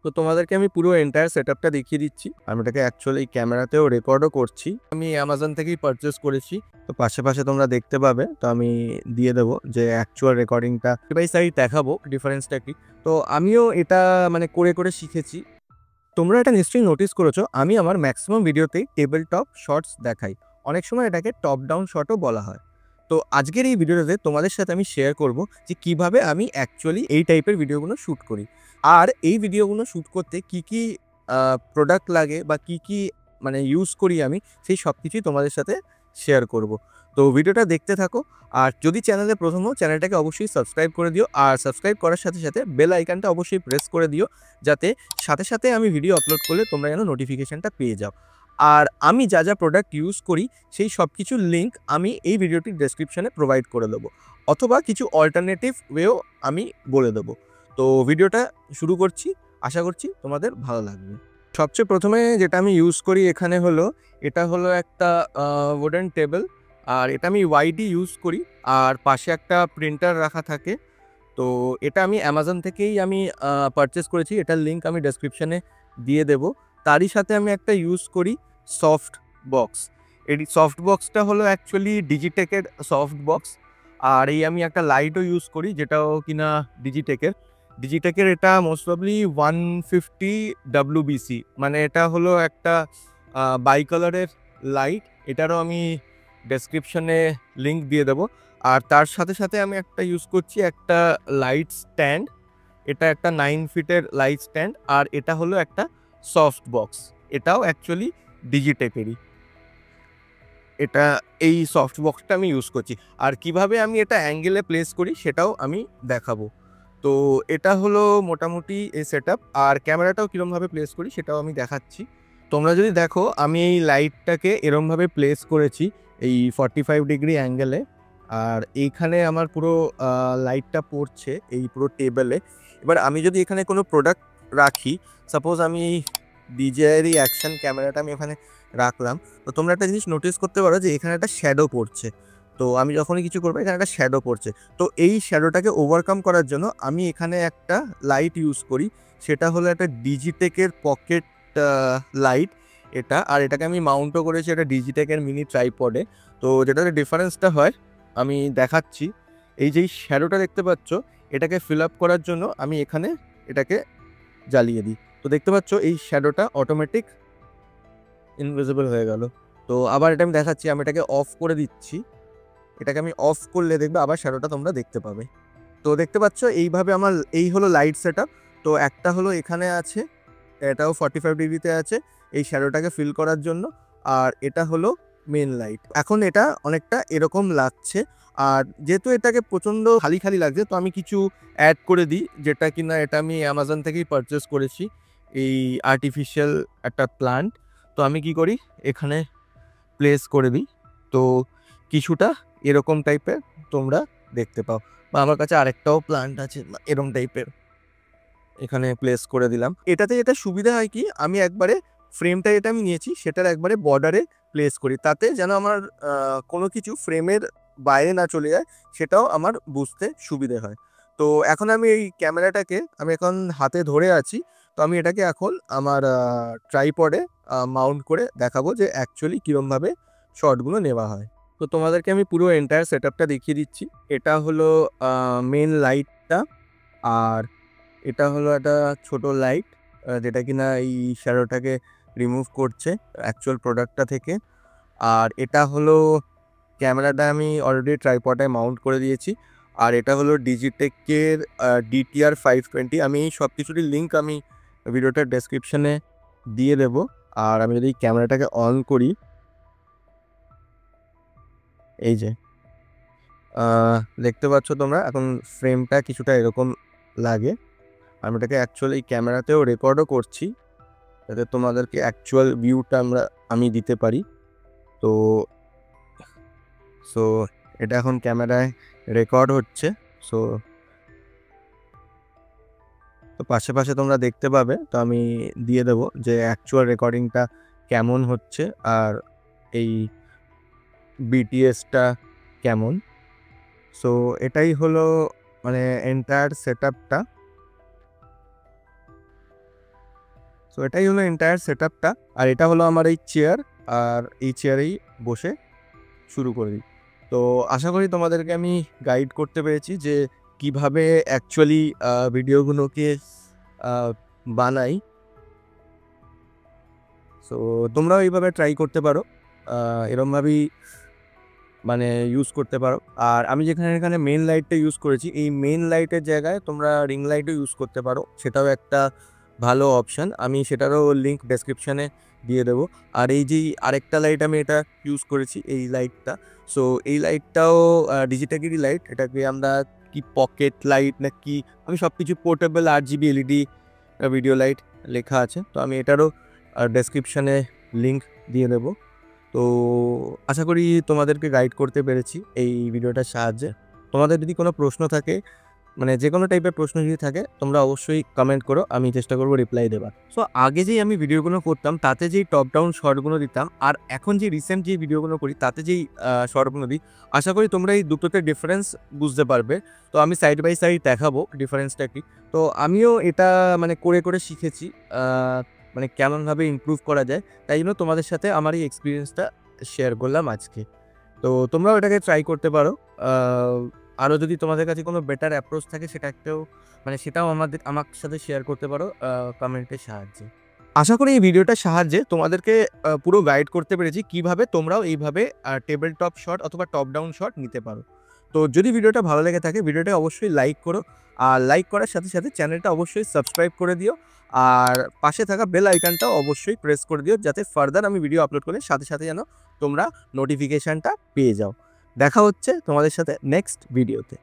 তো তোমাদেরকে আমি পুরো এন্টায়ার সেটআপটা দেখিয়ে দিচ্ছি। আমি এটাকে অ্যাকচুয়ালি ক্যামেরাতেও রেকর্ডও করছি। আমি অ্যামাজন থেকেই পারচেস করেছি। তো পাশে তোমরা দেখতে পাবে। তো আমি দিয়ে দেবো যে অ্যাকচুয়াল রেকর্ডিংটা বাই সাইড দেখাবো ডিফারেন্সটা কি। তো আমিও এটা মানে করে শিখেছি। তোমরা এটা নিশ্চয়ই নোটিস করেছো, আমি আমার ম্যাক্সিমাম ভিডিওতেই টেবিল টপ শটস দেখাই। অনেক সময় এটাকে টপ ডাউন শটও বলা হয়। তো আজকের এই ভিডিওতে তোমাদের সাথে আমি শেয়ার করব যে কিভাবে আমি অ্যাকচুয়ালি এই টাইপের ভিডিওগুলো শ্যুট করি। আর এই ভিডিওগুলো শ্যুট করতে কি প্রোডাক্ট লাগে বা কি মানে ইউজ করি আমি, সেই সব কিছুই তোমাদের সাথে শেয়ার করব। তো ভিডিওটা দেখতে থাকো। আর যদি চ্যানেলে প্রথম হও, চ্যানেলটাকে অবশ্যই সাবস্ক্রাইব করে দিও। আর সাবস্ক্রাইব করার সাথে বেল আইকনটা অবশ্যই প্রেস করে দিও, যাতে সাথে আমি ভিডিও আপলোড করলে তোমরা যেন নোটিফিকেশানটা পেয়ে যাও। আর আমি যা প্রোডাক্ট ইউজ করি সেই সব কিছুর লিঙ্ক আমি এই ভিডিওটির ডেসক্রিপশানে প্রোভাইড করে দেবো, অথবা কিছু অল্টারনেটিভ ওয়েও আমি বলে দেবো। তো ভিডিওটা শুরু করছি, আশা করছি তোমাদের ভালো লাগবে। সবচেয়ে প্রথমে যেটা আমি ইউজ করি এখানে এটা হলো একটা উডেন টেবিল। আর এটা আমি ওয়াইডি ইউজ করি, আর পাশে একটা প্রিন্টার রাখা থাকে। তো এটা আমি অ্যামাজন থেকেই আমি পারচেস করেছি, এটার লিঙ্ক আমি ডেসক্রিপশানে দিয়ে দেব। তারই সাথে আমি একটা ইউজ করি সফট বক্স। এই সফট বক্সটা হলো অ্যাকচুয়ালি ডিজিটেকের সফট বক্স। আর আমি একটা লাইটও ইউজ করি, যেটাও কিনা ডিজিটেকের এটা মোস্ট প্রবলি 150 WBC, মানে এটা হলো একটা বাই কালারের লাইট। এটারও আমি ডেসক্রিপশনে লিঙ্ক দিয়ে দেবো। আর তার সাথে আমি একটা ইউজ করছি একটা লাইট স্ট্যান্ড। এটা একটা 9 ফিটের লাইট স্ট্যান্ড। আর এটা হলো একটা সফট বক্স, এটাও অ্যাকচুয়ালি ডিজিটেকেরই। এটা এই সফট বক্সটা আমি ইউজ করছি। আর কিভাবে আমি এটা অ্যাঙ্গেলে প্লেস করি সেটাও আমি দেখাবো। তো এটা হলো মোটামুটি এই সেটআপ। আর ক্যামেরাটাও কীরমভাবে প্লেস করি সেটাও আমি দেখাচ্ছি। তোমরা যদি দেখো, আমি এই লাইটটাকে এরমভাবে প্লেস করেছি এই 45 ডিগ্রি অ্যাঙ্গেলে। আর এইখানে আমার পুরো লাইটটা পড়ছে এই পুরো টেবিলে। এবার আমি যদি এখানে কোনো প্রোডাক্ট রাখি, সাপোজ আমি DJI অ্যাকশন ক্যামেরাটা আমি এখানে রাখলাম, তো তোমরা একটা জিনিস নোটিস করতে পারো যে এখানে একটা শ্যাডো পড়ছে। তো আমি যখনই কিছু করবো এখানে একটা শ্যাডো পড়ছে। তো এই শ্যাডোটাকে ওভারকাম করার জন্য আমি এখানে একটা লাইট ইউজ করি, সেটা হলো একটা ডিজিটেকের পকেট লাইট এটা। আর এটাকে আমি মাউন্টও করেছি একটা ডিজিটেকের মিনি ট্রাইপডে। তো যেটাতে ডিফারেন্সটা হয় আমি দেখাচ্ছি। এই যে শ্যাডোটা দেখতে পাচ্ছ, এটাকে ফিল আপ করার জন্য আমি এখানে এটাকে জ্বালিয়ে দিই। তো দেখতে পাচ্ছ এই শ্যাডোটা অটোমেটিক ইনভিজিবল হয়ে গেল। তো আবার এটা আমি দেখাচ্ছি, আমি এটাকে অফ করে দিচ্ছি। এটাকে আমি অফ করলে দেখবে আবার শ্যাডোটা তোমরা দেখতে পাবে। তো দেখতে পাচ্ছ এইভাবে আমার এই হলো লাইট সেটআপ। তো একটা হলো এখানে আছে, এটাও 45 ডিগ্রিতে আছে এই শ্যাডোটাকে ফিল করার জন্য। আর এটা হলো মেন লাইট। এখন এটা অনেকটা এরকম লাগছে। আর যেহেতু এটাকে প্রচণ্ড খালি লাগছে, তো আমি কিছু অ্যাড করে দিই, যেটা কিনা এটা আমি অ্যামাজন থেকেই পারচেস করেছি, এই আর্টিফিশিয়াল একটা প্লান্ট। তো আমি কি করি, এখানে প্লেস করে দিই। তো কিছুটা এরকম টাইপের তোমরা দেখতে পাও। বা আমার কাছে আরেকটাও প্লান্ট আছে এরকম টাইপের, এখানে প্লেস করে দিলাম। এটাতে যেটা সুবিধা হয় কি, আমি একবারে ফ্রেমটা যেটা আমি নিয়েছি সেটার একবারে বর্ডারে প্লেস করি, তাতে যেন আমার কোনো কিছু ফ্রেমের বাইরে না চলে যায়, সেটাও আমার বুঝতে সুবিধে হয়। তো এখন আমি এই ক্যামেরাটাকে আমি এখন হাতে ধরে আছি। তো আমি এটাকে এখন আমার ট্রাইপডে মাউন্ট করে দেখাবো যে অ্যাকচুয়ালি কীরমভাবে শটগুলো নেওয়া হয়। তো তোমাদেরকে আমি পুরো এন্টায়ার সেটআপটা দেখিয়ে দিচ্ছি। এটা হলো মেন লাইটটা। আর এটা হলো একটা ছোট লাইট, যেটা কিনা এই শ্যাডোটাকে রিমুভ করছে অ্যাকচুয়াল প্রোডাক্টটা থেকে। আর এটা হলো ক্যামেরাটা আমি অলরেডি ট্রাইপডে মাউন্ট করে দিয়েছি। আর এটা হলো ডিজিটেকের DTR 520। আমি এই সব কিছুরই লিঙ্ক আমি ভিডিওটার ডেসক্রিপশনে দিয়ে দেব। আর আমি যদি ক্যামেরাটাকে অন করি, এই যে দেখতে পাচ্ছ তোমরা, এখন ফ্রেমটা কিছুটা এরকম লাগে। আমি এটাকে অ্যাকচুয়ালি ক্যামেরাতেও রেকর্ডও করছি, যাতে তোমাদেরকে অ্যাকচুয়াল ভিউটা আমি দিতে পারি। তো সো এটা এখন ক্যামেরায় রেকর্ড হচ্ছে। সো তো পাশে তোমরা দেখতে পাবে। তো আমি দিয়ে দেবো যে অ্যাকচুয়াল রেকর্ডিংটা কেমন হচ্ছে, আর এই বিটিএসটা কেমন। সো এটাই হলো মানে এন্টায়ার সেটআপটা। তো এটাই হলো এন্টায়ার সেটআপটা। আর এটা হলো আমার এই চেয়ার, আর এই চেয়ারেই বসে শুরু করে দিই। তো আশা করি তোমাদেরকে আমি গাইড করতে পেরেছি যে কিভাবে অ্যাকচুয়ালি ভিডিওগুলোকে বানাই। সো তোমরাও এইভাবে ট্রাই করতে পারো, এরমভাবেই মানে ইউজ করতে পারো। আর আমি যেখানে এখানে মেন লাইটটা ইউজ করেছি, এই মেন লাইটের জায়গায় তোমরা রিং লাইটও ইউজ করতে পারো, সেটাও একটা ভালো অপশান। আমি সেটারও লিঙ্ক ডেসক্রিপশানে দিয়ে দেবো। আর এই যে আরেকটা লাইট আমি এটা ইউজ করেছি, এই লাইটটা, সো এই লাইটটাও ডিজিটাগিরি লাইট। এটাকে আমরা কি পকেট লাইট না কি, আমি সব কিছু portable RGB LED video light লেখা আছে, তো আমি এটারও ডেসক্রিপশানে লিঙ্ক দিয়ে দেবো। তো আশা করি তোমাদেরকে গাইড করতে পেরেছি এই ভিডিওটার সাহায্যে। তোমাদের যদি কোনো প্রশ্ন থাকে, মানে যে কোনো টাইপের প্রশ্ন যদি থাকে, তোমরা অবশ্যই কমেন্ট করো, আমি চেষ্টা করবো রিপ্লাই দেবার। সো আগে যেই আমি ভিডিওগুলো করতাম তাতে যেই টপ ডাউন শর্টগুলো দিতাম, আর এখন যে রিসেন্ট যে ভিডিওগুলো করি তাতে যেই শর্টগুলো দিই, আশা করি তোমরা এই দুটোতে ডিফারেন্স বুঝতে পারবে। তো আমি সাইড বাই সাইড দেখাবো ডিফারেন্সটা কি। তো আমিও এটা মানে করে করে শিখেছি মানে কেমনভাবে ইমপ্রুভ করা যায়, তাই জন্য তোমাদের সাথে আমার এই এক্সপিরিয়েন্সটা শেয়ার করলাম আজকে। তো তোমরাও এটাকে ট্রাই করতে পারো। আরও যদি তোমাদের কাছে কোনো বেটার অ্যাপ্রোচ থাকে সেটাকেও মানে সেটাও আমার সাথে শেয়ার করতে পারো কমেন্টের সাহায্যে। আশা করি এই ভিডিওটার সাহায্যে তোমাদেরকে পুরো গাইড করতে পেরেছি কিভাবে তোমরাও এইভাবে টেবিল টপ শট অথবা টপ ডাউন শট নিতে পারো। তো যদি ভিডিওটা ভালো লেগে থাকে ভিডিওটা অবশ্যই লাইক করো, আর লাইক করার সাথে সাথে চ্যানেলটা অবশ্যই সাবস্ক্রাইব করে দিও, আর পাশে থাকা বেল আইকনটাও অবশ্যই প্রেস করে দিও, যাতে ফার্দার আমি ভিডিও আপলোড করলে সাথে সাথে যেন তোমরা নোটিফিকেশানটা পেয়ে যাও। দেখা হচ্ছে তোমাদের সাথে নেক্সট ভিডিওতে।